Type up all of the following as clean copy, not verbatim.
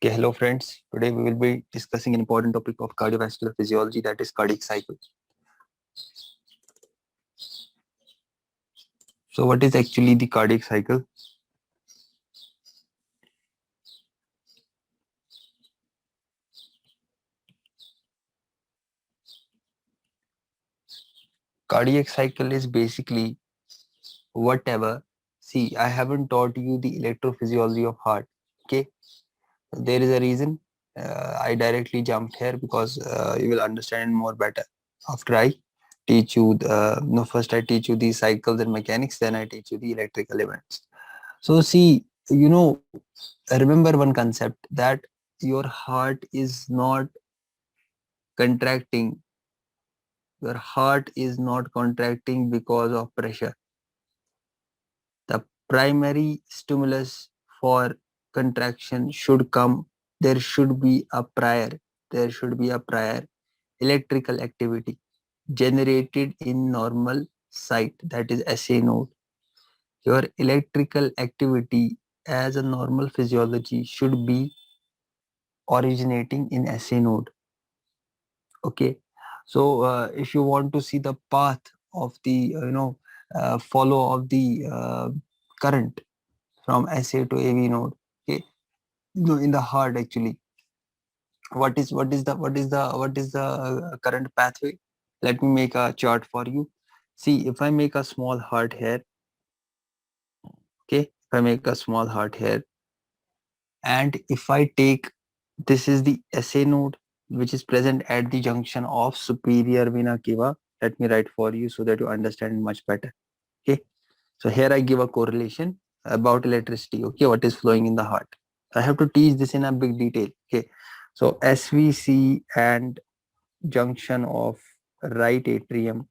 Okay, hello friends. Today we will be discussing an important topic of cardiovascular physiology, that is cardiac cycle. So what is actually the cardiac cycle? Cardiac cycle is basically whatever. See, I haven't taught you the electrophysiology of heart. Okay, there is a reason I directly jumped here because you will understand more better after I teach you. No, first I teach you the cycles and mechanics, then I teach you the electrical events. So see, remember one concept that your heart is not contracting. Your heart is not contracting because of pressure. The primary stimulus for contraction should come. There should be a prior. There should be a prior electrical activity generated in normal site, that is SA node. Your electrical activity as a normal physiology should be originating in SA node. Okay, so if you want to see the path of the follow of the current from SA to AV node, okay, in the heart actually, what is the current pathway? Let me make a chart for you. See, if I make a small heart here, okay, if I make a small heart here, and if I take, this is the SA node which is present at the junction of superior vena cava. Let me write for you so that you understand much better. Okay, so here I give a correlation about electricity. Okay, what is flowing in the heart? I have to teach this in a big detail. Okay, so SVC and junction of right atrium,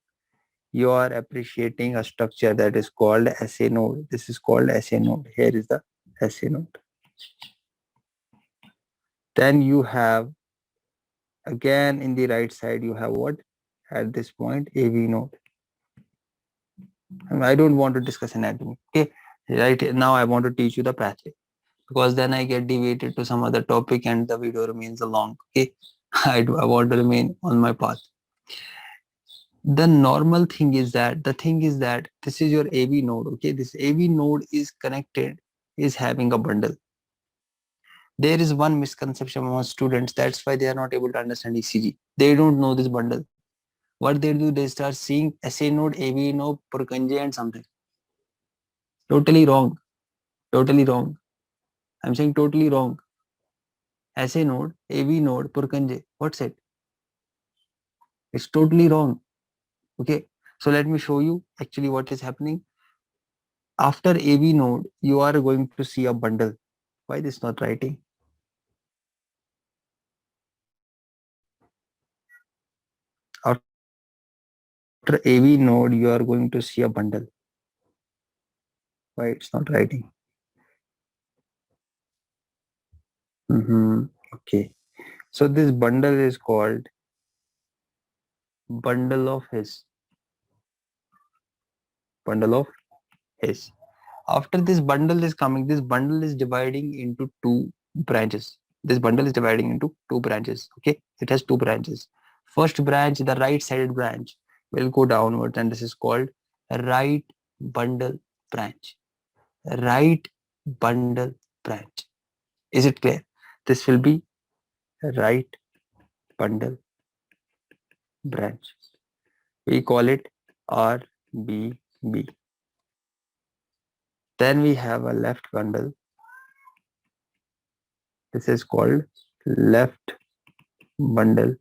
you are appreciating a structure that is called SA node. This is called SA node. Here is the SA node. Then you have, again in the right side, you have what? At this point, AV node. I don't want to discuss anatomy. Okay, right now I want to teach you the pathway, because then I get deviated to some other topic and the video remains long. Okay, I want to remain on my path. The normal thing is that this is your AV node. Okay, this AV node is connected, is having a bundle. There is one misconception among students. That's why they are not able to understand ECG. They don't know this bundle. What they do, they start seeing SA node, AV node, Purkinje and something. Totally wrong. Totally wrong. I'm saying totally wrong. SA node, AV node, Purkinje. What's it? It's totally wrong. Okay. So let me show you actually what is happening. After AV node, you are going to see a bundle. Why this not writing? After AV node, you are going to see a bundle. Why it's not writing? Okay. So this bundle is called bundle of His. Bundle of His. After this bundle is coming, this bundle is dividing into two branches. This bundle is dividing into two branches. Okay, it has two branches. First branch, the right sided branch, will go downwards, and this is called right bundle branch. Right bundle branch. Is it clear? This will be right bundle branch. We call it RBB. Then we have a left bundle. This is called left bundle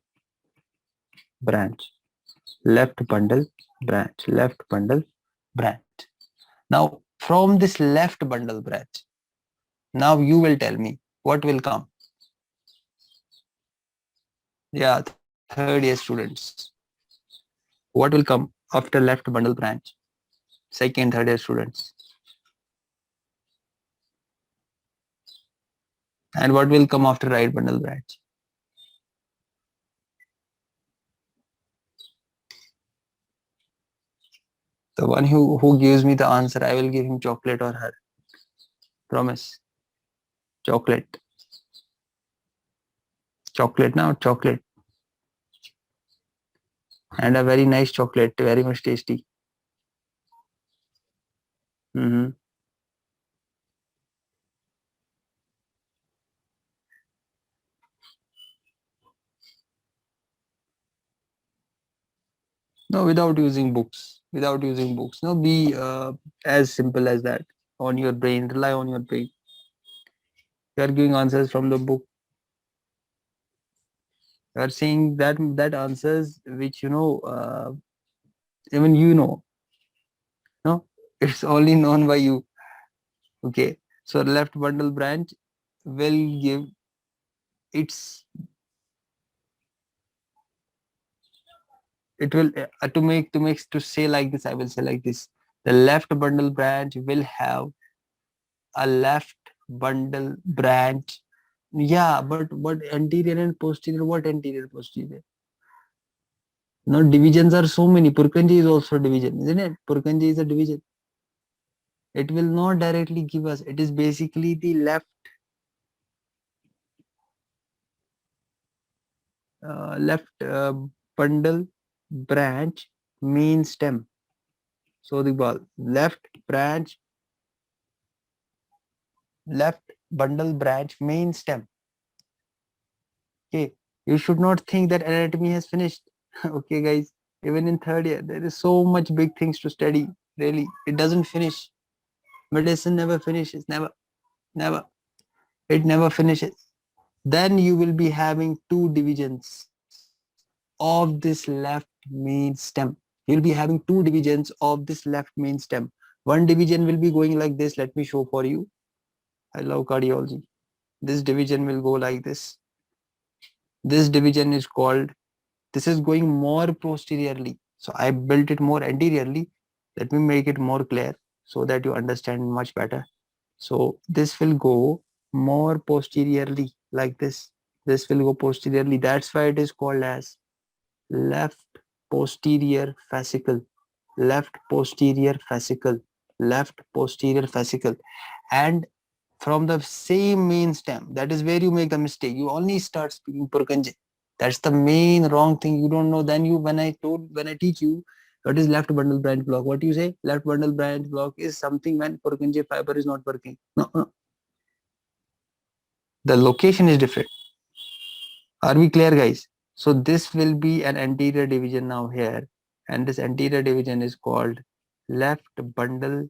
branch. Left bundle branch. Left bundle branch. Now, from this left bundle branch, now you will tell me what will come. Yeah, third year students. What will come after left bundle branch? Second, third year students. And what will come after right bundle branch? The one who gives me the answer, I will give him chocolate or her. Promise. Chocolate. Chocolate now, chocolate. And a very nice chocolate, very much tasty. Mm-hmm. No, without using books. Without using books. No, be as simple as that. On your brain, rely on your brain. You are giving answers from the book. You are saying that answers which even you know. No, it's only known by you. Okay. So left bundle branch will give its it will to say like this, I will say like this. The left bundle branch will have a left bundle branch. Yeah, but anterior and posterior, what anterior posterior? No, divisions are so many. Purkinje is also division, isn't it? Purkinje is a division. It will not directly give us. It is basically the left bundle branch main stem. So the ball left bundle branch main stem. Okay, you should not think that anatomy has finished. Okay, guys, even in third year, there is so much big things to study. Really, it doesn't finish. Medicine never finishes. Never, never. It never finishes. Then you will be having two divisions of this left main stem. You'll be having two divisions of this left main stem. One division will be going like this. Let me show for you. I love cardiology. This division will go like this. This division is called, this is going more posteriorly. So I built it more anteriorly. Let me make it more clear so that you understand much better. So this will go more posteriorly like this. This will go posteriorly. That's why it is called as left posterior fascicle, left posterior fascicle, left posterior fascicle. And from the same main stem, that is where you make the mistake. You only start speaking Purkinje. That's the main wrong thing. You don't know. Then you, when I teach you what is left bundle branch block, what do you say? Left bundle branch block is something when Purkinje fiber is not working. No, no. The location is different. Are we clear, guys? So this will be an anterior division now here, and this anterior division is called left bundle.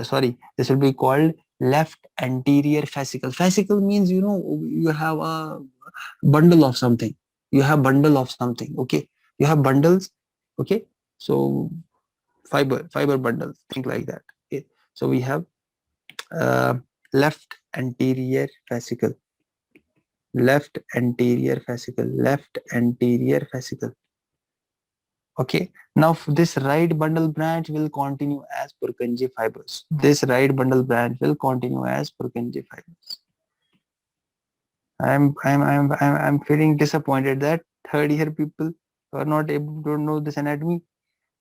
Sorry, this will be called left anterior fascicle. Fascicle means you have a bundle of something. You have bundle of something. Okay, you have bundles. Okay, so fiber bundles. Think like that. Okay, so we have uh, left anterior fascicle, left anterior fascicle, left anterior fascicle. Okay, now this right bundle branch will continue as Purkinje fibers. This right bundle branch will continue as Purkinje fibers. I'm feeling disappointed that third year people are not able to know this anatomy.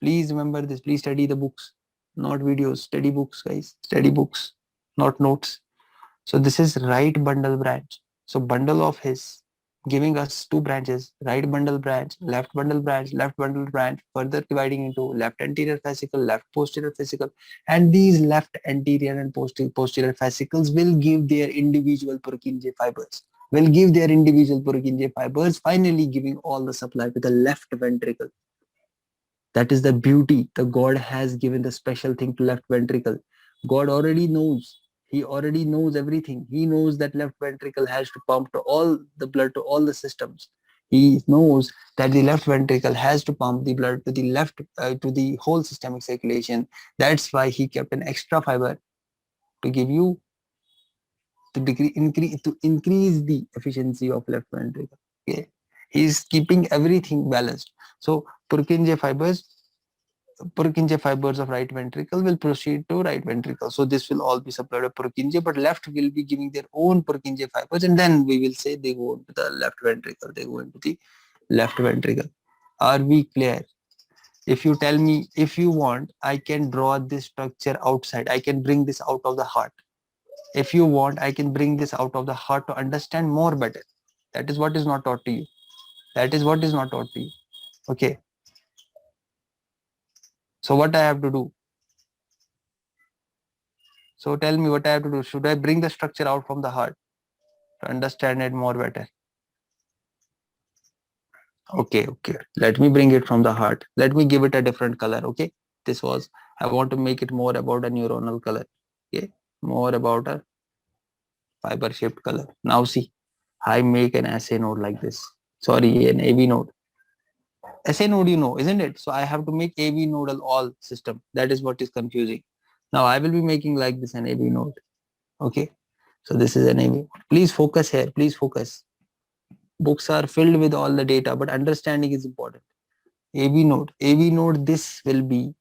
Please remember this. Please study the books, not videos. Study books, guys. Study books, not notes. So this is right bundle branch. So bundle of his giving us two branches, right bundle branch, left bundle branch, further dividing into left anterior fascicle, left posterior fascicle. And these left anterior and posterior fascicles will give their individual Purkinje fibers, finally giving all the supply to the left ventricle. That is the beauty. The God has given the special thing to left ventricle. God already knows. He already knows everything. He knows that left ventricle has to pump to all the blood to all the systems. He knows that the left ventricle has to pump the blood to the left to the whole systemic circulation. That's why he kept an extra fiber to give you to increase the efficiency of left ventricle. Okay, he's keeping everything balanced. So Purkinje fibers of right ventricle will proceed to right ventricle. So this will all be supplied to Purkinje, but left will be giving their own Purkinje fibers, and then we will say they go into the left ventricle. They go into the left ventricle. Are we clear? If you tell me, if you want, I can draw this structure outside. I can bring this out of the heart. If you want, I can bring this out of the heart to understand more better. That is what is not taught to you. That is what is not taught to you. Okay. So what I have to do? So tell me what I have to do. Should I bring the structure out from the heart to understand it more better? Okay, okay. Let me bring it from the heart. Let me give it a different color. Okay. This was, I want to make it more about a neuronal color. Okay. More about a fiber shaped color. Now see, I make an SA node like this. Sorry, an AV node. SA node, you know, isn't it? So I have to make AV nodal all system. That is what is confusing. Now I will be making like this an AV node. Okay. So this is an AV. Please focus here. Please focus. Books are filled with all the data, but understanding is important. AV node. AV node, this will be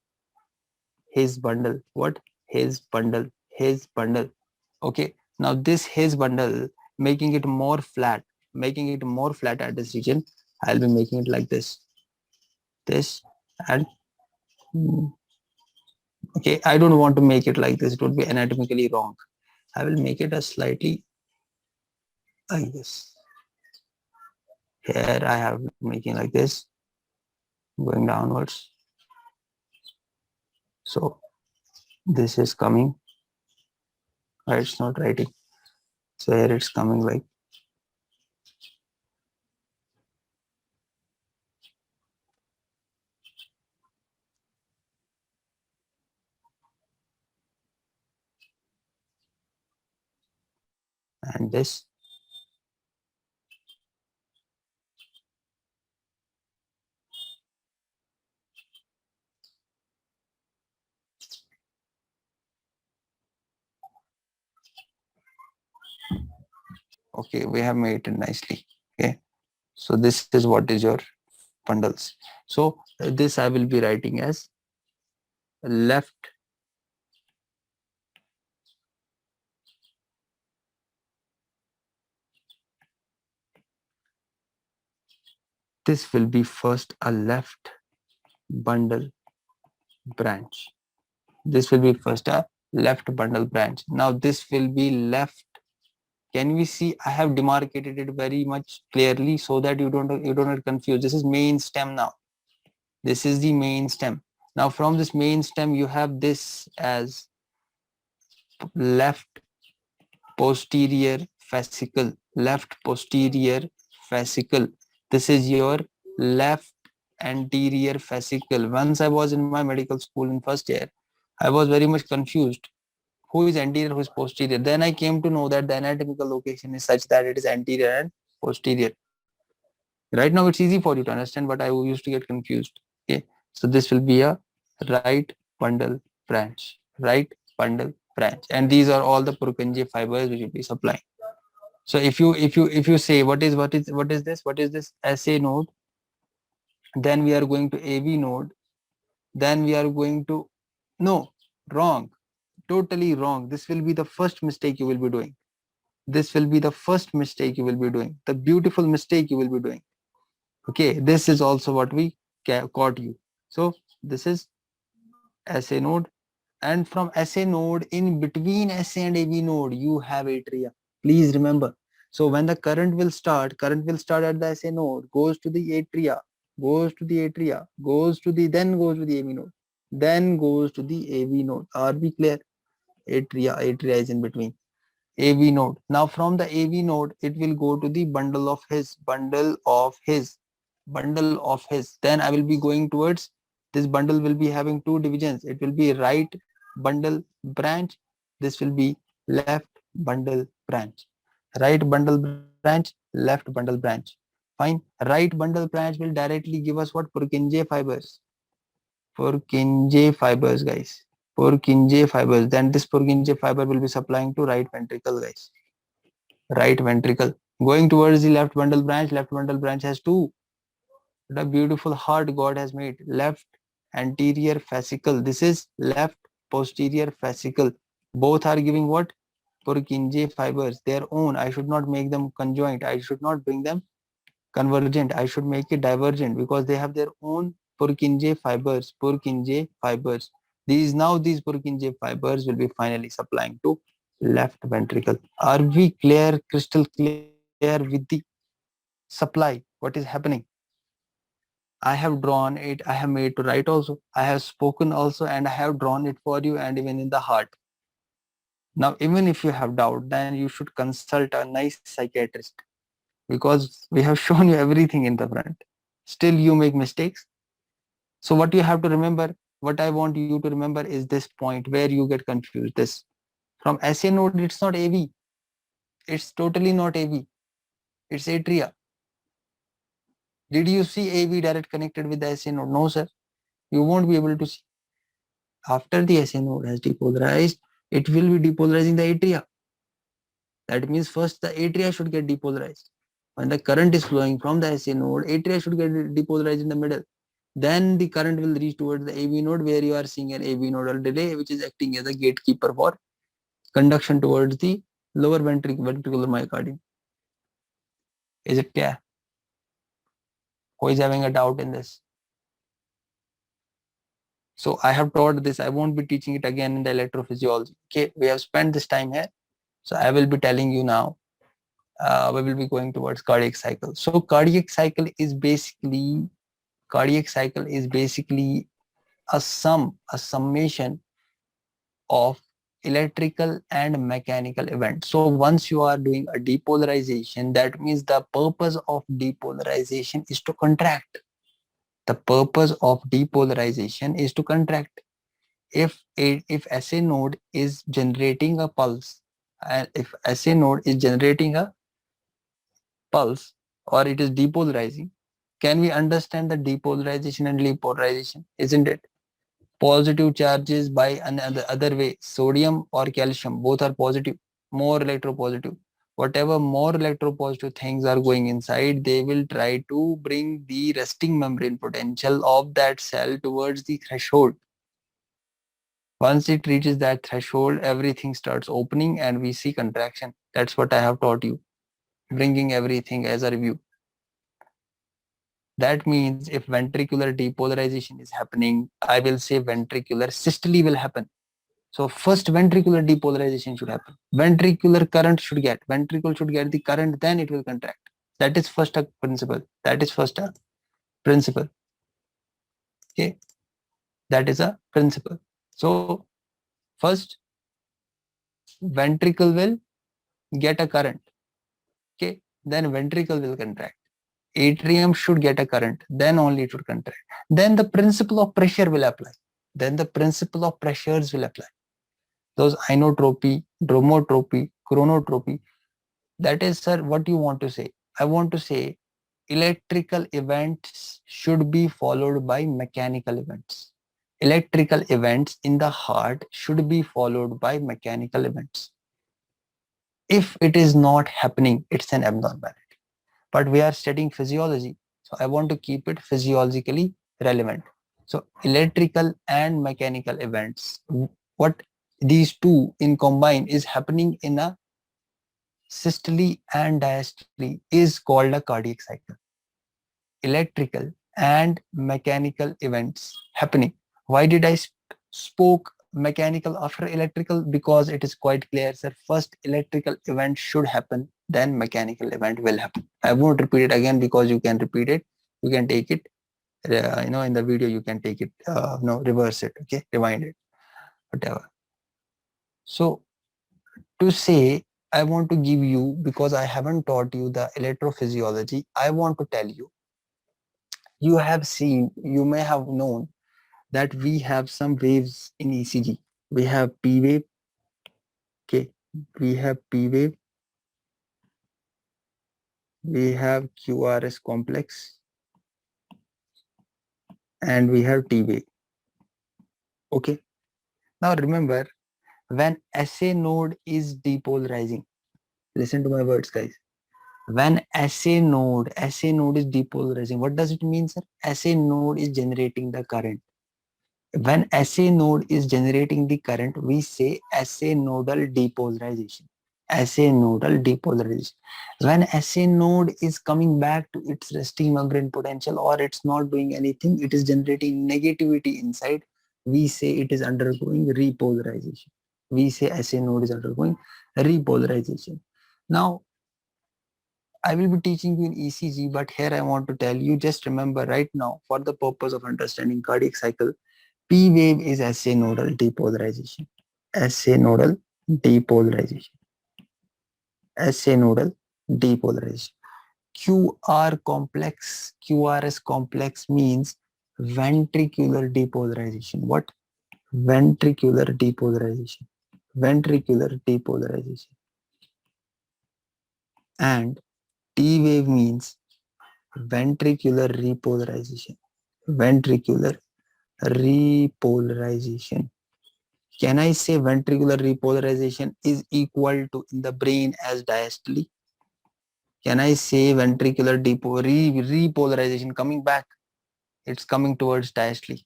his bundle. What? His bundle. His bundle. Okay. Now this his bundle, making it more flat, making it more flat at this region, I'll be making it like this. This and okay, I don't want to make it like this. It would be anatomically wrong. I will make it a slightly like this. Here I have making like this, going downwards. So this is coming. It's not writing. So here it's coming like and this. Okay, we have made it nicely. Okay, so this is what is your bundles. So this I will be writing as left this will be first a left bundle branch. This will be first a left bundle branch. Now this will be left. Can we see? I have demarcated it very much clearly so that you don't get confused. This is main stem now. This is the main stem. Now from this main stem you have this as left posterior fascicle. Left posterior fascicle. This is your left anterior fascicle. Once I was in my medical school in first year, I was very much confused. Who is anterior, who is posterior? Then I came to know that the anatomical location is such that it is anterior and posterior. Right now it's easy for you to understand, but I used to get confused. Okay, so this will be a right bundle branch, right bundle branch, and these are all the Purkinje fibers which will be supplying. So if you say what is this SA node, then we are going to AV node, then we are going to no wrong, totally wrong. This will be the first mistake you will be doing. This will be the first mistake you will be doing. The beautiful mistake you will be doing. Okay, this is also what we caught you. So this is SA node, and from SA node, in between SA and AV node you have atria. Please remember. So when the current will start at the SA node, goes to the atria, goes to the atria, goes to the then goes to the AV node, then goes to the AV node. Are we clear? Atria is in between. AV node. Now from the AV node, it will go to the bundle of his, bundle of his, bundle of his. Then I will be going towards this bundle will be having two divisions. It will be right bundle branch. This will be left bundle branch. Right bundle branch, left bundle branch. Fine. Right bundle branch will directly give us what? Purkinje fibers. Purkinje fibers, guys. Purkinje fibers. Then this Purkinje fiber will be supplying to right ventricle, guys. Right ventricle. Going towards the left bundle branch. Left bundle branch has two. What a beautiful heart God has made. Left anterior fascicle. This is left posterior fascicle. Both are giving what? Purkinje fibers. Their own. I should not make them conjoint. I should not bring them convergent. I should make it divergent because they have their own Purkinje fibers. Purkinje fibers. These Purkinje fibers will be finally supplying to left ventricle. Are we clear? Crystal clear with the supply. What is happening? I have drawn it, I have made to write also, I have spoken also, and I have drawn it for you, and even in the heart. Now, even if you have doubt, then you should consult a nice psychiatrist, because we have shown you everything in the front. Still you make mistakes. So what you have to remember, what I want you to remember is this point where you get confused. This from SA node, it's not AV. It's totally not AV. It's atria. Did you see AV direct connected with the SA node? No, sir. You won't be able to see. After the SA node has depolarized, it will be depolarizing the atria. That means first the atria should get depolarized. When the current is flowing from the SA node, atria should get depolarized in the middle. Then the current will reach towards the AV node, where you are seeing an AV nodal delay, which is acting as a gatekeeper for conduction towards the lower ventricular myocardium. Is it clear? Who is having a doubt in this? So I have taught this. I won't be teaching it again in the electrophysiology. Okay, we have spent this time here. So I will be telling you now. We will be going towards cardiac cycle. So cardiac cycle is basically a summation of electrical and mechanical events. So once you are doing a depolarization, that means the purpose of depolarization is to contract. The purpose of depolarization is to contract. If SA node is generating a pulse, and if SA node is generating a pulse, or it is depolarizing, can we understand the depolarization and repolarization? Isn't it? Positive charges by another other way, sodium or calcium, both are positive, more electropositive. Whatever more electropositive things are going inside, they will try to bring the resting membrane potential of that cell towards the threshold. Once it reaches that threshold, everything starts opening and we see contraction. That's what I have taught you, bringing everything as a review. That means if ventricular depolarization is happening, I will say ventricular systole will happen. So first ventricular depolarization should happen. Ventricular current ventricle should get the current, then it will contract. That is first a principle. Okay, that is a principle. So first ventricle will get a current. Okay, then ventricle will contract. Atrium should get a current, then only it should contract. Then the principle of pressure will apply. Then the principle of pressures will apply. Those inotropy, dromotropy, chronotropy. That is, sir, what you want to say? I want to say electrical events should be followed by mechanical events. Electrical events in the heart should be followed by mechanical events. If it is not happening, it's an abnormality. But we are studying physiology, so I want to keep it physiologically relevant. So electrical and mechanical events, what these two in combine is happening in a systole and diastole is called a cardiac cycle. Electrical and mechanical events happening. Why did I spoke mechanical after electrical? Because it is quite clear, sir. First electrical event should happen, then mechanical event will happen. I won't repeat it again because you can repeat it. You can take it, in the video you can take it, reverse it, okay, rewind it, whatever. So to say, I want to give you, because I haven't taught you the electrophysiology, I want to tell you, you have seen, you may have known that we have some waves in ECG. We have P wave, okay, we have P wave, we have QRS complex, and we have T wave. Okay. Now remember, when SA node is depolarizing, listen to my words, guys. When SA node is depolarizing, what does it mean, sir? SA node is generating the current. When SA node is generating the current, we say SA nodal depolarization. SA nodal depolarization. When SA node is coming back to its resting membrane potential, or it's not doing anything, it is generating negativity inside, we say it is undergoing repolarization. We say SA node is undergoing repolarization. Now, I will be teaching you in ECG, but here I want to tell you, just remember right now, for the purpose of understanding cardiac cycle, P wave is SA nodal depolarization. SA nodal depolarization. SA nodal depolarization. QRS complex means ventricular depolarization. What? Ventricular depolarization. Ventricular depolarization. And T wave means ventricular repolarization. Ventricular repolarization. Can I say ventricular repolarization is equal to in the brain as diastole? Can I say ventricular repolarization coming back? It's coming towards diastole.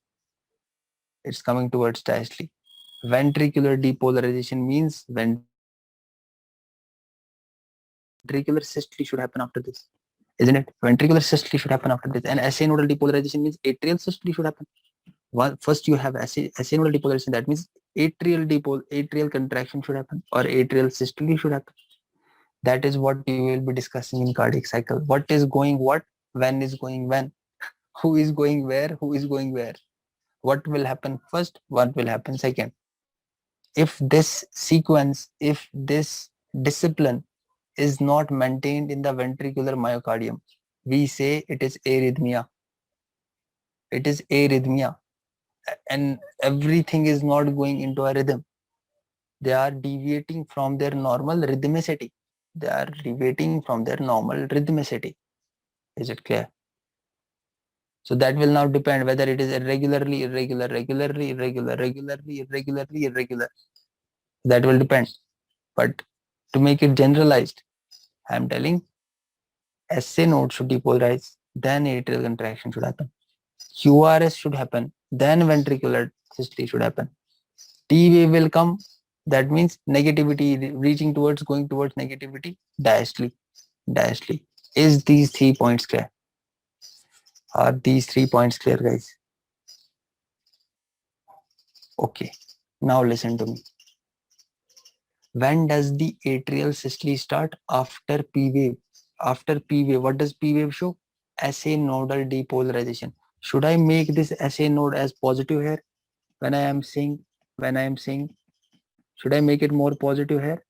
It's coming towards diastole. Ventricular depolarization means ventricular systole should happen after this. Isn't it? Ventricular systole should happen after this. And SA nodal depolarization means atrial systole should happen. First you have SA nodal depolarization, that means atrial contraction should happen or atrial systole should happen. That is what you will be discussing in cardiac cycle. What is going what, when is going when, who is going where, who is going where, what will happen first, what will happen second. If this sequence, if this discipline is not maintained in the ventricular myocardium, we say it is arrhythmia. It is arrhythmia. And everything is not going into a rhythm. They are deviating from their normal rhythmicity. They are deviating from their normal rhythmicity. Is it clear? So that will now depend whether it is irregularly, irregular, regularly, irregular, regularly, irregularly, irregular. That will depend. But to make it generalized, I am telling SA node should depolarize, then atrial contraction should happen. QRS should happen, then ventricular systole should happen. T wave will come, that means negativity reaching towards, going towards negativity, diastole, diastole. Is these 3 points clear? Are these 3 points clear, guys? Okay, now listen to me. When does the atrial systole start? After P wave. After P wave, what does P wave show? SA nodal depolarization. Should I make this SA node as positive here? When I am saying, should I make it more positive here?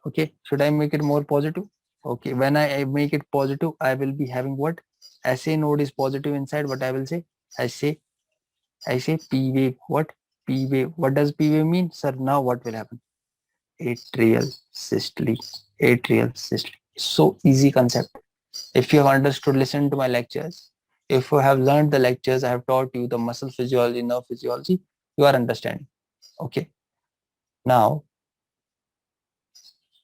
Okay, should I make it more positive? Okay, when I make it positive, I will be having what? SA node is positive inside. What I will say? I say P wave. What? P wave. What does P wave mean? Sir, now what will happen? Atrial systole. Atrial systole. So easy concept. If you have understood, listen to my lectures. If you have learned the lectures, I have taught you the muscle physiology, nerve physiology, you are understanding. Okay. Now,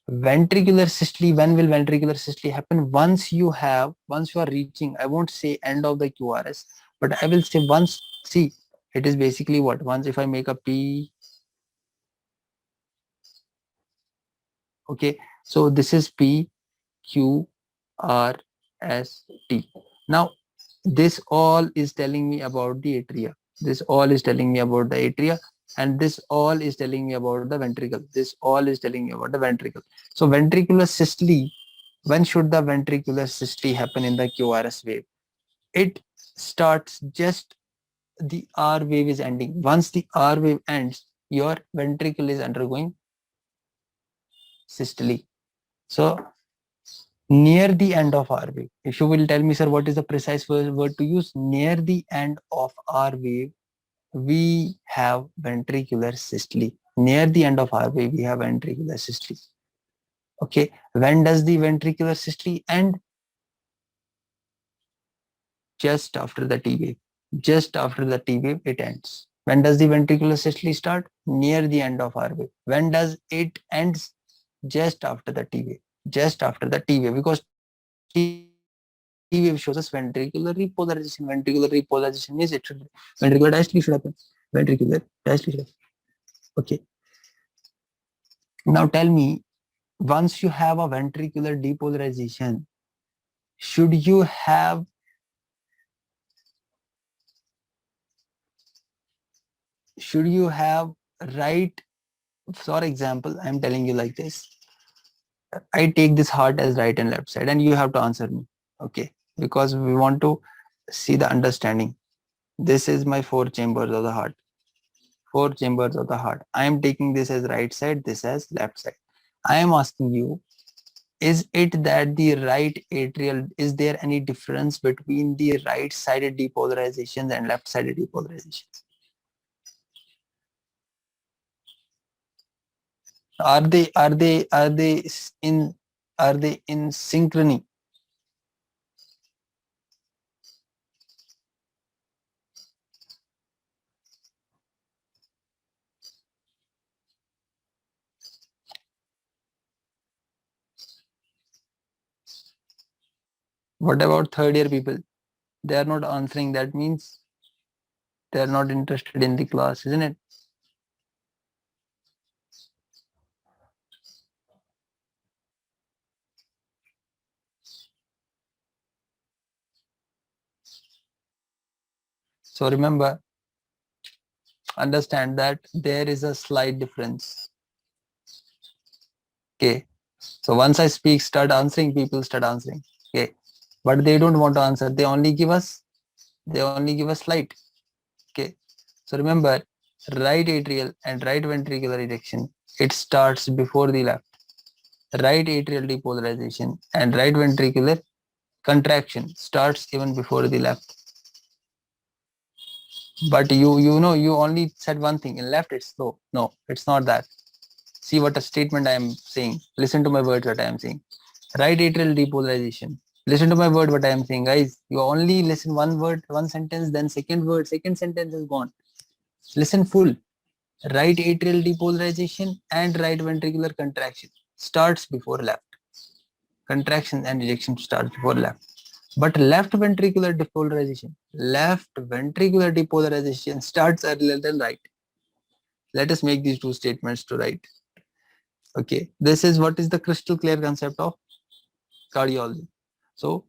ventricular systole, when will ventricular systole happen? Once you are reaching, I won't say end of the QRS, but I will say once, see, it is basically what? Once if I make a P, okay, so this is P, Q, R, S, T. Now, this all is telling me about the atria. This all is telling me about the atria, and this all is telling me about the ventricle. This all is telling me about the ventricle. So ventricular systole, when should the ventricular systole happen in the QRS wave? It starts just the R wave is ending. Once the R wave ends, your ventricle is undergoing systole. So near the end of R wave, if you will tell me, sir, what is the precise word to use? Near the end of R wave, we have ventricular systole. Near the end of R wave, we have ventricular systole. Okay, when does the ventricular systole end? Just after the T wave. Just after the T wave, it ends. When does the ventricular systole start? Near the end of R wave. When does it ends? Just after the T wave. Just after the T wave, because T wave shows us ventricular repolarization. Ventricular repolarization means it should, ventricular diastole should happen. Ventricular diastole should happen. Okay. Now tell me, once you have a ventricular depolarization, should you have right, for example, I'm telling you like this, I take this heart as right and left side, and you have to answer me. Okay, because we want to see the understanding. This is my four chambers of the heart. Four chambers of the heart. I am taking this as right side, this as left side. I am asking you, is it that the right atrial, is there any difference between the right sided depolarizations and left sided depolarizations? In are they in synchrony? What about third year people? They are not answering. That means they are not interested in the class, isn't it? So remember, understand that there is a slight difference. Okay. So once I speak, start answering, people start answering. Okay. But they don't want to answer. They only give us light. Okay. So remember, right atrial and right ventricular ejection, it starts before the left. Right atrial depolarization and right ventricular contraction starts even before the left. But you know, you only said one thing. In left, it's slow. No, it's not that. See what a statement I am saying. Listen to my words what I am saying. Right atrial depolarization. Listen to my word what I am saying, guys. You only listen one word, one sentence, then second word, second sentence is gone. Listen full. Right atrial depolarization and right ventricular contraction starts before left. Contraction and ejection starts before left. But left ventricular depolarization starts earlier than right. Let us make these two statements to right. Okay, this is what is the crystal clear concept of cardiology. So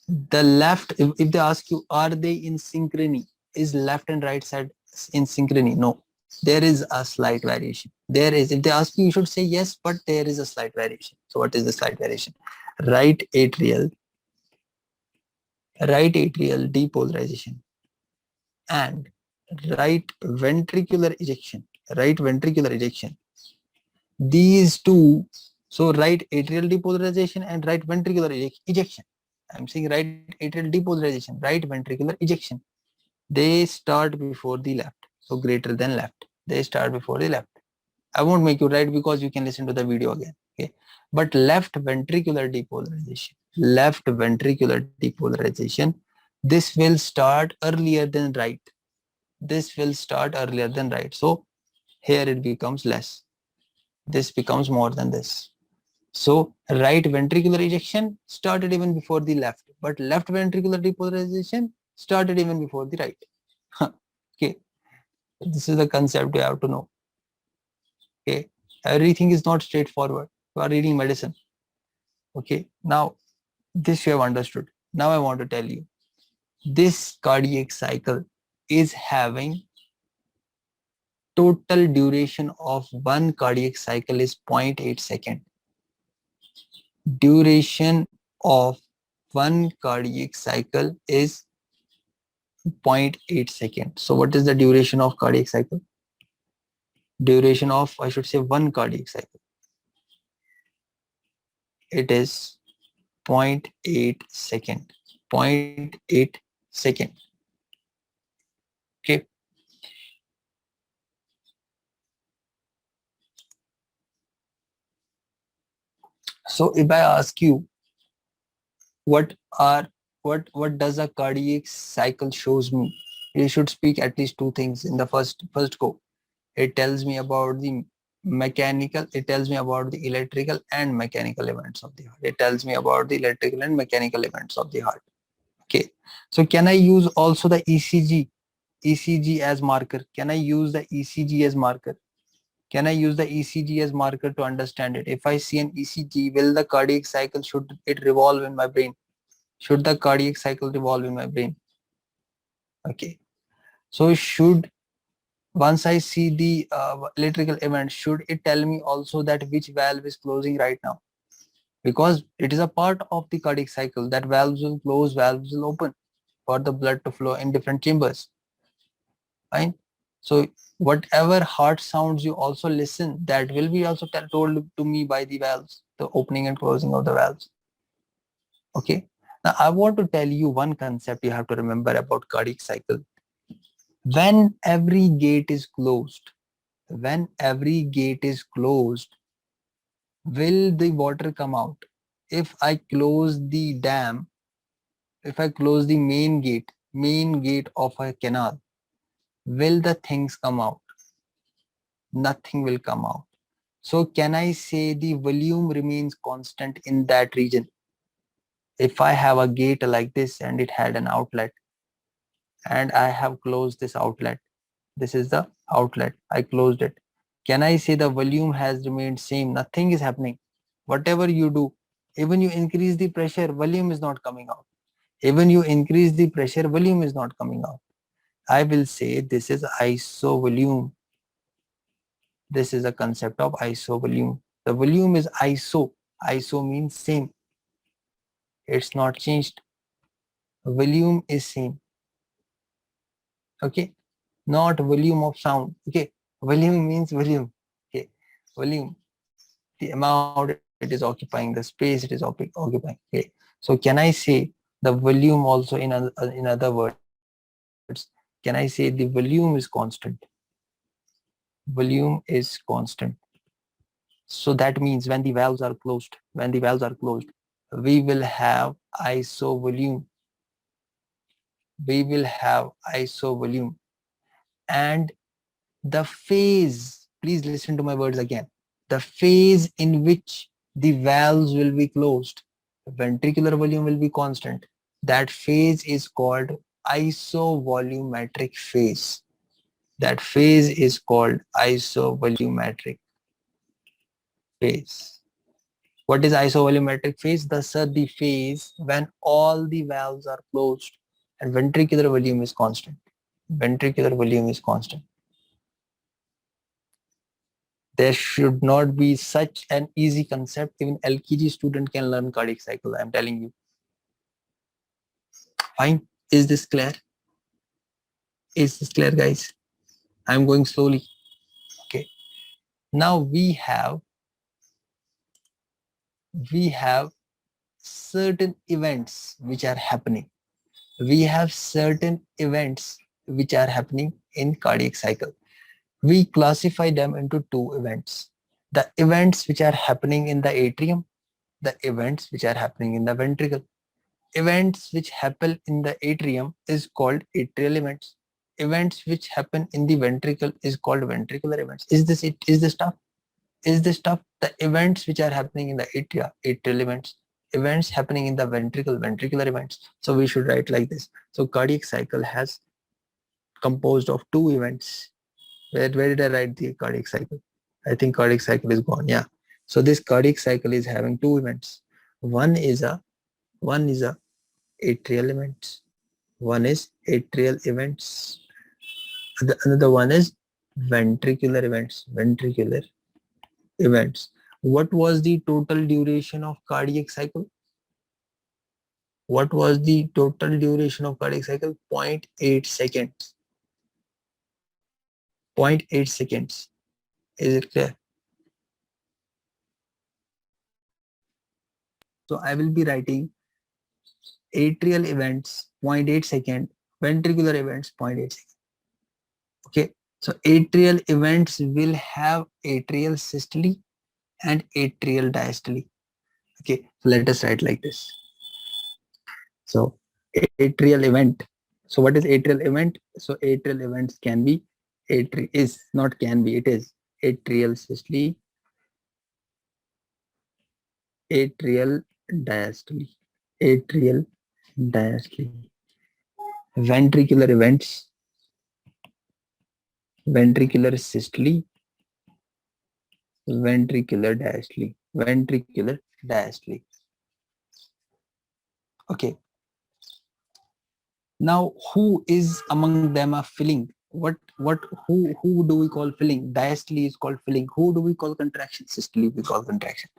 the left, if they ask you, are they in synchrony? Is left and right side in synchrony? No, there is a slight variation. There is, if they ask you, you should say yes, but there is a slight variation. So what is the slight variation? Right atrial depolarization and right ventricular ejection. Right ventricular ejection. These two, so right atrial depolarization and right ventricular ejection. I'm saying right atrial depolarization, right ventricular ejection. They start before the left, so greater than left. They start before the left. I won't make you right because you can listen to the video again. Okay, but left ventricular depolarization, this will start earlier than right. This will start earlier than right. So here it becomes less. This becomes more than this. So right ventricular ejection started even before the left, but left ventricular depolarization started even before the right. Okay, this is the concept you have to know. Okay, everything is not straightforward. You are reading medicine. Okay, now this you have understood. Now I want to tell you, this cardiac cycle is having total duration of one cardiac cycle is 0.8 second. Duration of one cardiac cycle is 0.8 seconds. So what is the duration of cardiac cycle? Duration of, I should say, one cardiac cycle. It is 0.8 second. 0.8 second. Okay. So if I ask you, what does a cardiac cycle shows me? You should speak at least two things in the first go. It tells me about the mechanical, it tells me about the electrical and mechanical events of the heart. It tells me about the electrical and mechanical events of the heart. Okay. So can I use also the ECG as marker? Can I use the ECG as marker? Can I use the ECG as marker to understand it? If I see an ECG, will the cardiac cycle, should it revolve in my brain? Should the cardiac cycle revolve in my brain? Okay. So should Once I see the electrical event, should it tell me also that which valve is closing right now? Because it is a part of the cardiac cycle that valves will close, valves will open for the blood to flow in different chambers. Fine. So whatever heart sounds you also listen, that will be also told to me by the valves, the opening and closing of the valves. Okay. Now I want to tell you one concept you have to remember about cardiac cycle. When every gate is closed, when every gate is closed, will the water come out? If I close the dam, if I close the main gate of a canal, will the things come out? Nothing will come out. So can I say the volume remains constant in that region? If I have a gate like this and it had an outlet and I have closed this outlet, this is the outlet, I closed it. Can I say the volume has remained same? Nothing is happening. Whatever you do, even you increase the pressure, volume is not coming out. Even you increase the pressure, volume is not coming out. I will say this is isovolume. This is a concept of isovolume. The volume is iso. Iso means same. It's not changed. Volume is same. Okay. Not volume of sound. Okay. Volume means volume. Okay. Volume. The amount it is occupying, the space it is occupying. Okay. So can I say the volume also in other words? Can I say the volume is constant? Volume is constant. So that means when the valves are closed, we will have isovolume. We will have isovolume. And the phase, please listen to my words again. The phase in which the valves will be closed, the ventricular volume will be constant. That phase is called isovolumetric phase. That phase is called isovolumetric phase. What is isovolumetric phase? The phase when all the valves are closed and ventricular volume is constant. Ventricular volume is constant. There should not be such an easy concept. Even LKG student can learn cardiac cycle. I'm telling you. Fine. Is this clear? Is this clear, guys? I'm going slowly. Okay. Now we have certain events which are happening. We have certain events which are happening in cardiac cycle. We classify them into two events. The events which are happening in the atrium, the events which are happening in the ventricle. Events which happen in the atrium is called atrial events. Events which happen in the ventricle is called ventricular events. Is this it? Is this tough? Is this tough? The events which are happening in the atria, atrial events. Events happening in the ventricle, ventricular events. So we should write like this. So cardiac cycle has composed of two events. Where did I write the cardiac cycle? I think cardiac cycle is gone. Yeah. So this cardiac cycle is having two events. One is a atrial events. One is atrial events. Another one is ventricular events. Ventricular events. What was the total duration of cardiac cycle? What was the total duration of cardiac cycle? 0.8 seconds. 0.8 seconds. Is it clear? So I will be writing atrial events 0.8 second, ventricular events 0.8 second. Okay. So atrial events will have atrial systole and atrial diastole. Okay. So let us write like this. So atrial event. So what is atrial event? So atrial events can be is not can be, it is atrial systole, atrial diastole, atrial diastole. Ventricular events, ventricular systole, ventricular diastole, ventricular diastole. Okay. Now, who is among them a filling? who do we call filling? Diastole is called filling. Who do we call contraction? Systole we call contraction.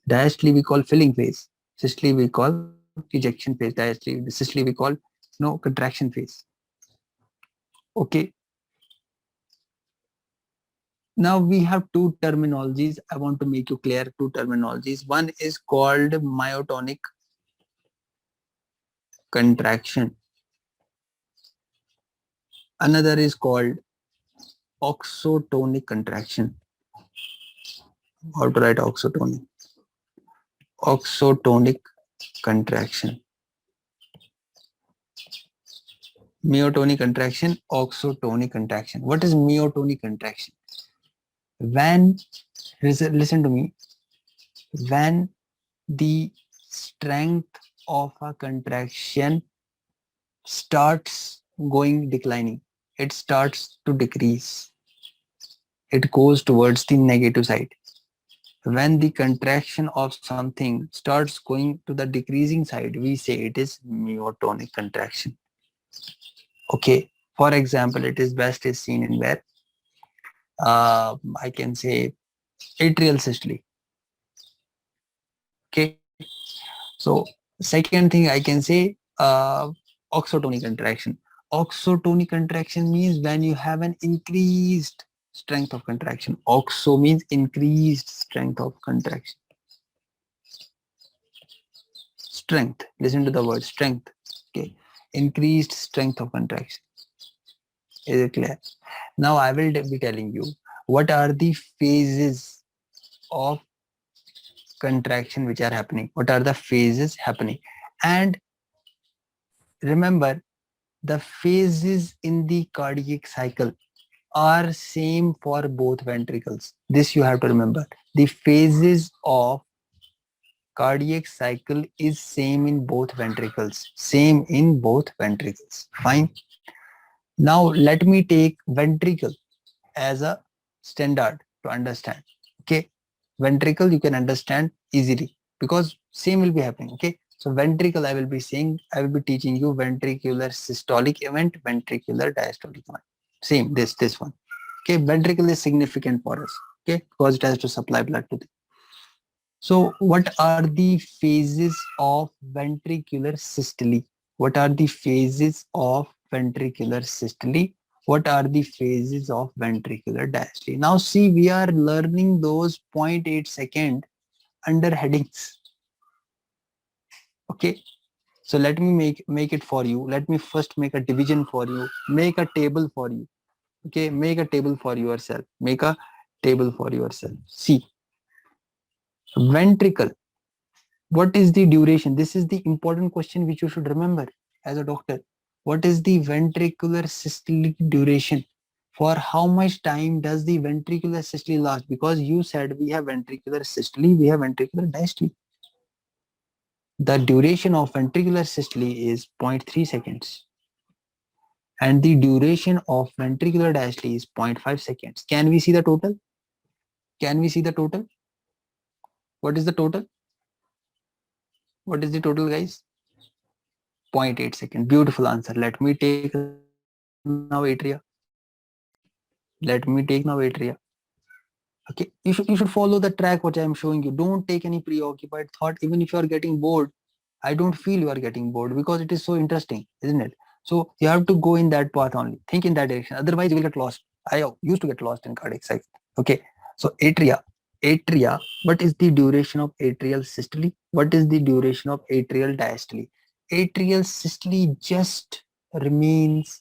Diastole we call filling phase. Systole we call ejection phase. Systole we call contraction phase. Okay. Now we have two terminologies. I want to make you clear two terminologies. One is called myotonic contraction. Another is called oxytonic contraction. How to write oxytonic? Oxytonic contraction. Myotonic contraction, oxytonic contraction. What is myotonic contraction? When, listen to me, when the strength of a contraction starts going declining, it starts to decrease, it goes towards the negative side. When the contraction of something starts going to the decreasing side, we say it is myotonic contraction. Okay, for example, it is best is seen in where I can say atrial systole. Okay, so second thing I can say oxytonic contraction. Oxytonic contraction means when you have an increased strength of contraction. Oxo means increased strength of contraction. Strength, listen to the word strength. Okay, increased strength of contraction. Is it clear? Now I will be telling you what are the phases of contraction which are happening. What are the phases happening? And remember, the phases in the cardiac cycle are same for both ventricles. This you have to remember. The phases of cardiac cycle is same in both ventricles. Same in both ventricles. Fine. Now let me take ventricle as a standard to understand. Okay. Ventricle you can understand easily because same will be happening. Okay. So ventricle I will be teaching you ventricular systolic event, ventricular diastolic event. Same, this one. Okay, ventricle is significant for us. Okay, because it has to supply blood to the. So what are the phases of ventricular systole? What are the phases of ventricular systole? What are the phases of ventricular diastole? Now see, we are learning those 0.8 second under headings. Okay, so let me make it for you. Let me first make a division for you, make a table for you. Okay, make a table for yourself. Make a table for yourself. See, ventricle. What is the duration? This is the important question which you should remember as a doctor. What is the ventricular systolic duration? For how much time does the ventricular systole last? Because you said we have ventricular systole, we have ventricular diastole. The duration of ventricular systole is 0.3 seconds. And the duration of ventricular diastole is 0.5 seconds. Can we see the total? Can we see the total? What is the total? What is the total, guys? 0.8 seconds. Beautiful answer. Let me take now atria. Let me take now atria. Okay, you should follow the track what I am showing you. Don't take any preoccupied thought. Even if you are getting bored, I don't feel you are getting bored because it is so interesting, isn't it? So you have to go in that path only. Think in that direction. Otherwise, you will get lost. I used to get lost in cardiac cycle. Okay, so atria. What is the duration of atrial systole? What is the duration of atrial diastole? Atrial systole just remains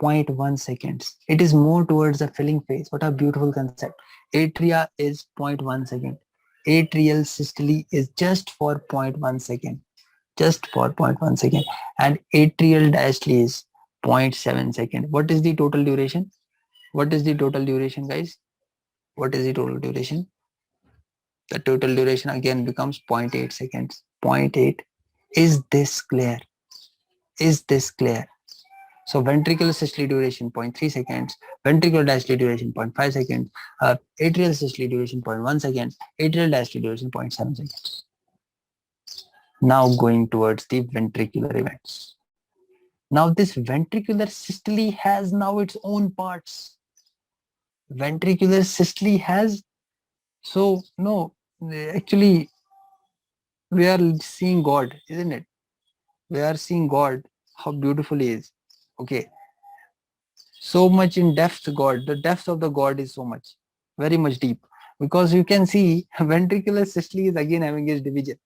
0.1 seconds. It is more towards the filling phase. What a beautiful concept. Atria is 0.1 second. Atrial systole is just for 0.1 second. Just for 0.1 second. And atrial diastole is 0.7 second. What is the total duration? What is the total duration, guys? What is the total duration? The total duration again becomes 0.8 seconds. 0.8. Is this clear? Is this clear? So ventricular systole duration 0.3 seconds, ventricular diastole duration 0.5 seconds, atrial systole duration 0.1 seconds, atrial diastole duration 0.7 seconds. Now going towards the ventricular events. Now this ventricular systole has now its own parts. Ventricular systole has, so no, actually we are seeing God, isn't it? We are seeing God, how beautiful he is. Okay, so much in depth God, the depth of the God is so much, very much deep, because you can see ventricular systole is again having its division.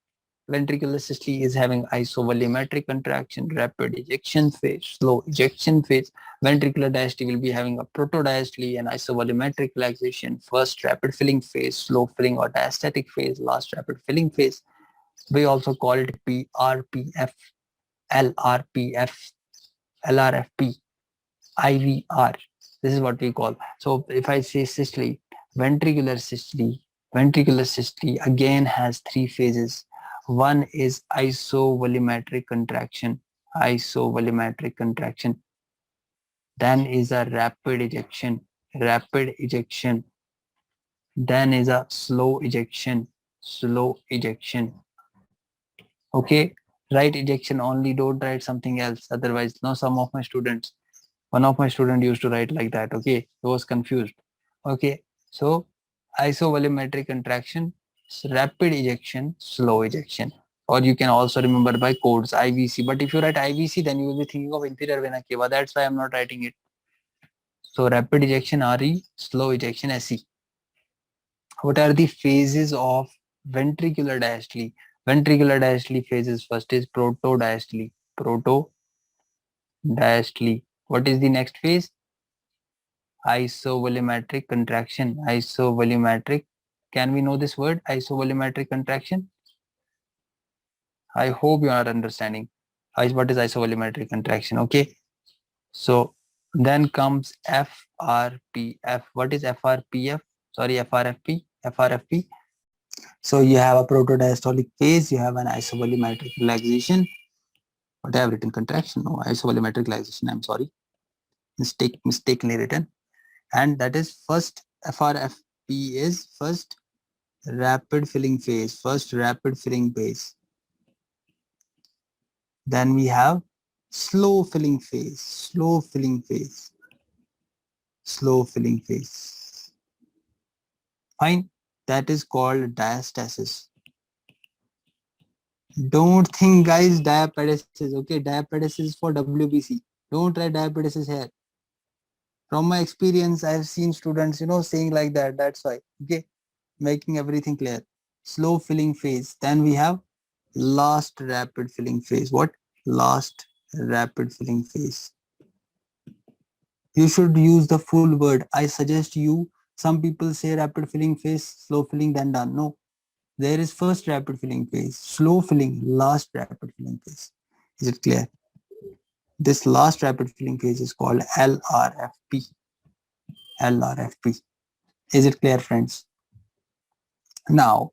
Ventricular systole is having isovolumetric contraction, rapid ejection phase, slow ejection phase. Ventricular diastole will be having a protodiastole and isovolumetric relaxation, first rapid filling phase, slow filling or diastatic phase, last rapid filling phase. We also call it PRPF, LRPF, LRFP, IVR. This is what we call. So if I say systole, ventricular systole again has three phases. One is isovolumetric contraction, isovolumetric contraction. Then is a rapid ejection, rapid ejection. Then is a slow ejection, slow ejection. Okay, write ejection only, don't write something else. Otherwise, no, some of my students, one of my student used to write like that. Okay, he was confused. Okay, so isovolumetric contraction, rapid ejection, slow ejection, or you can also remember by codes IVC. But if you write IVC, then you will be thinking of inferior vena cava. That's why I'm not writing it. So rapid ejection RE, slow ejection SE. What are the phases of ventricular diastole? Ventricular diastole phases, first is protodiastole. Protodiastole. What is the next phase? Isovolumetric contraction. Isovolumetric. Can we know this word? Isovolumetric contraction. I hope you are understanding. What is isovolumetric contraction? Okay. So then comes FRPF. What is FRPF? Sorry, FRFP. FRFP. So you have a protodiastolic phase. You have an isovolumetric relaxation. What I have written contraction? No, isovolumetric relaxation. I'm sorry. Mistakenly written. And that is first FRFP is first rapid filling phase, first rapid filling phase. Then we have slow filling phase, slow filling phase, slow filling phase. Fine. That is called diastasis. Don't think guys diapedesis. Okay, diapedesis is for WBC. Don't write diapedesis here. From my experience, I have seen students, saying like that. That's why. Okay, making everything clear. Slow filling phase. Then we have last rapid filling phase. What? Last rapid filling phase. You should use the full word. I suggest you, some people say rapid filling phase, slow filling, then done. No, there is first rapid filling phase, slow filling, last rapid filling phase. Is it clear? This last rapid filling phase is called LRFP. LRFP. Is it clear, friends? Now,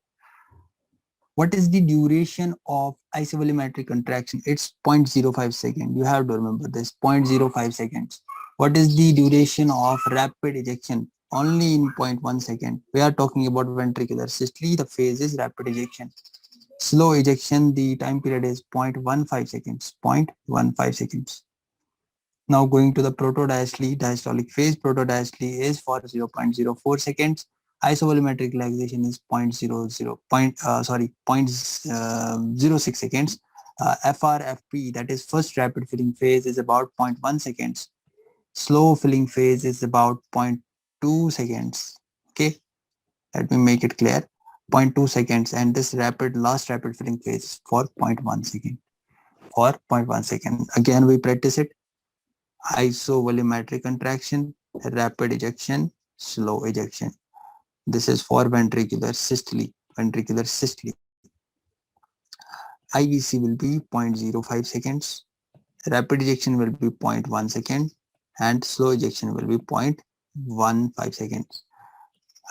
what is the duration of isovolumetric contraction? It's 0.05 seconds. You have to remember this, 0.05 seconds. What is the duration of rapid ejection? Only in 0.1 second. We are talking about ventricular systole. The phase is rapid ejection. Slow ejection, the time period is 0.15 seconds. 0.15 seconds. Now going to the protodiastole, diastolic phase. Protodiastole is for 0.04 seconds. Isovolumetric relaxation is 0.06 seconds. FRFP, that is first rapid filling phase, is about 0.1 seconds. Slow filling phase is about 0.2 seconds. Okay, let me make it clear. 0.2 seconds, and this last rapid filling phase is for 0.1 second. For 0.1 second. Again, we practice it. Isovolumetric contraction, rapid ejection, slow ejection. This is for ventricular systole. Ventricular systole. IVC will be 0.05 seconds. Rapid ejection will be 0.1 second, and slow ejection will be 0.15 seconds.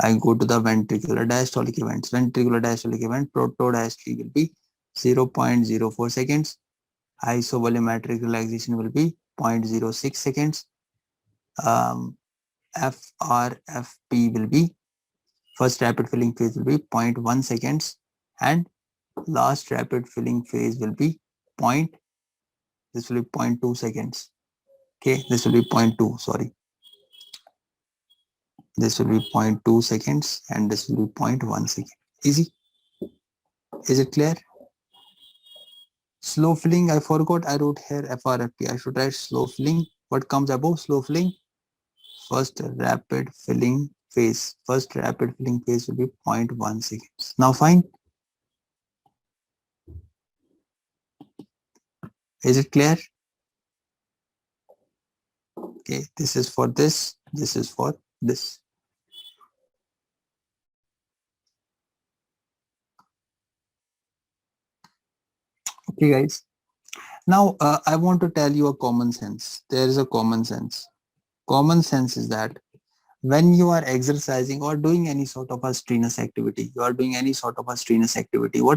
I go to the ventricular diastolic events. Ventricular diastolic event, protodiastole will be 0.04 seconds. Isovolumetric relaxation will be 0.06 seconds. FRFP will be, first rapid filling phase will be 0.1 seconds, and last rapid filling phase will be 0.2 This will be 0.2 seconds. Okay, this will be 0.2, sorry. This will be 0.2 seconds and this will be 0.1 second. Easy. Is it clear? Slow filling, I forgot, I wrote here FRFP. I should write slow filling. What comes above slow filling? First rapid filling phase. First rapid filling phase will be 0.1 seconds. Now fine. Is it clear? Okay, this is for this is for this. Okay guys, now I want to tell you a common sense. There is a common sense. Common sense is that when you are exercising or doing any sort of a strenuous activity, what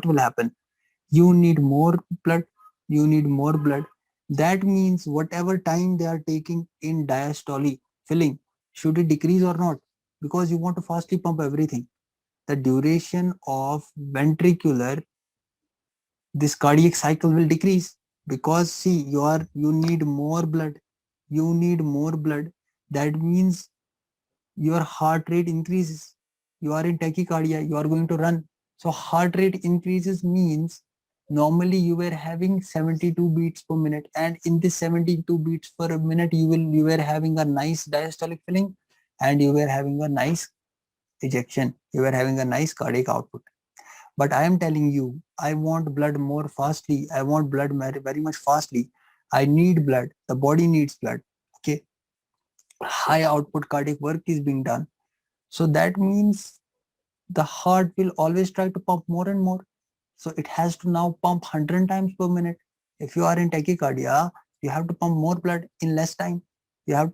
will happen? You need more blood. That means whatever time they are taking in diastolic filling, should it decrease or not? Because you want to fastly pump everything. The duration of ventricular, this cardiac cycle will decrease, because see, you need more blood. That means your heart rate increases. You are in tachycardia, you are going to run. So heart rate increases means normally you were having 72 beats per minute, and in this 72 beats per minute you were having a nice diastolic filling and you were having a nice ejection. You were having a nice cardiac output. But I am telling you, I want blood more fastly. I want blood very, very much fastly. I need blood. The body needs blood. Okay. High output cardiac work is being done. So that means the heart will always try to pump more and more. So it has to now pump 100 times per minute. If you are in tachycardia, you have to pump more blood in less time. That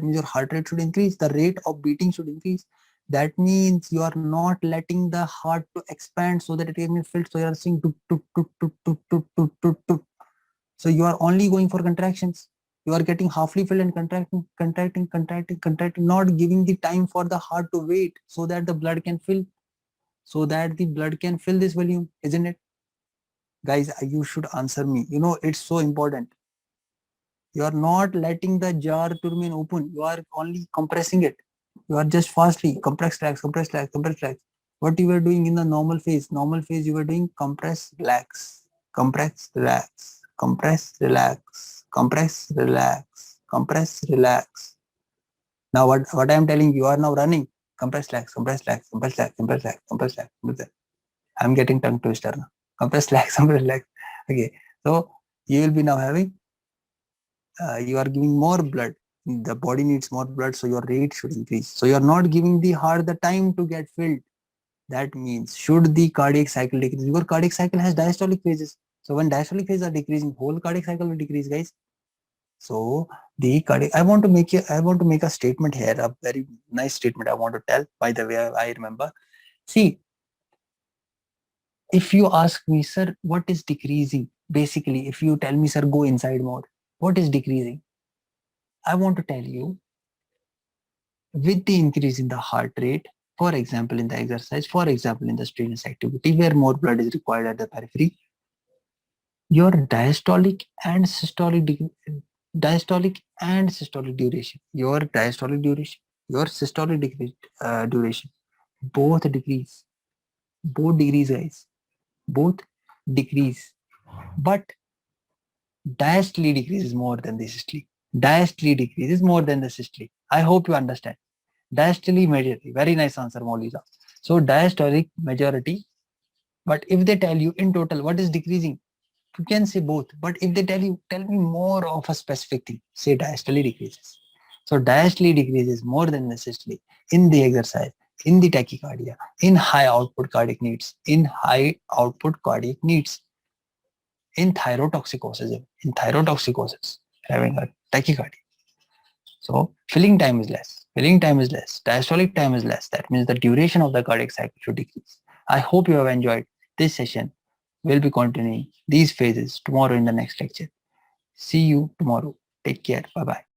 means your heart rate should increase. The rate of beating should increase. That means you are not letting the heart to expand so that it can be filled. So you are saying tuk, tuk, tuk, tuk, tuk, tuk, tuk, tuk, tuk. So you are only going for contractions. You are getting halfly filled and contracting, not giving the time for the heart to wait so that the blood can fill, this volume, isn't it? Guys, you should answer me. It's so important. You are not letting the jar to remain open. You are only compressing it. You are just fastly compress, relax. What you were doing in the normal phase, you were doing compress, relax, compress, relax, compress, relax, compress, relax, compress, relax. Now what I am telling you are now running. Compress, relax, compress, relax, compress, relax, compress, relax, compress, relax, compress, relax. I'm getting tongue twister now. Compress, relax, compress, relax. Okay, so you will be now having, you are giving more blood. The body needs more blood, so your rate should increase. So you are not giving the heart the time to get filled. That means, should the cardiac cycle decrease? Your cardiac cycle has diastolic phases. So when diastolic phases are decreasing, whole cardiac cycle will decrease, guys. So the cardiac, I want to make a statement here, a very nice statement I want to tell. By the way, I remember. See, if you ask me, sir, what is decreasing? Basically, if you tell me, sir, go inside mode, what is decreasing? I want to tell you, with the increase in the heart rate, for example, in the exercise, for example, in the strenuous activity where more blood is required at the periphery, your diastolic and systolic duration, your systolic duration, both decrease. Both decrease, guys. Both decrease. But diastole decreases more than the systole. Diastole decreases more than the systole. I hope you understand. Diastole majority. Very nice answer, Maulisa. So diastolic majority. But if they tell you in total what is decreasing, you can say both. But if they tell me more of a specific thing, say diastole decreases. So diastole decreases more than the systole in the exercise, in the tachycardia, in high output cardiac needs, in thyrotoxicosis, having a tachycardia. So filling time is less, diastolic time is less. That means the duration of the cardiac cycle should decrease. I hope you have enjoyed this session. We'll be continuing these phases tomorrow in the next lecture. See you tomorrow. Take care. Bye-bye.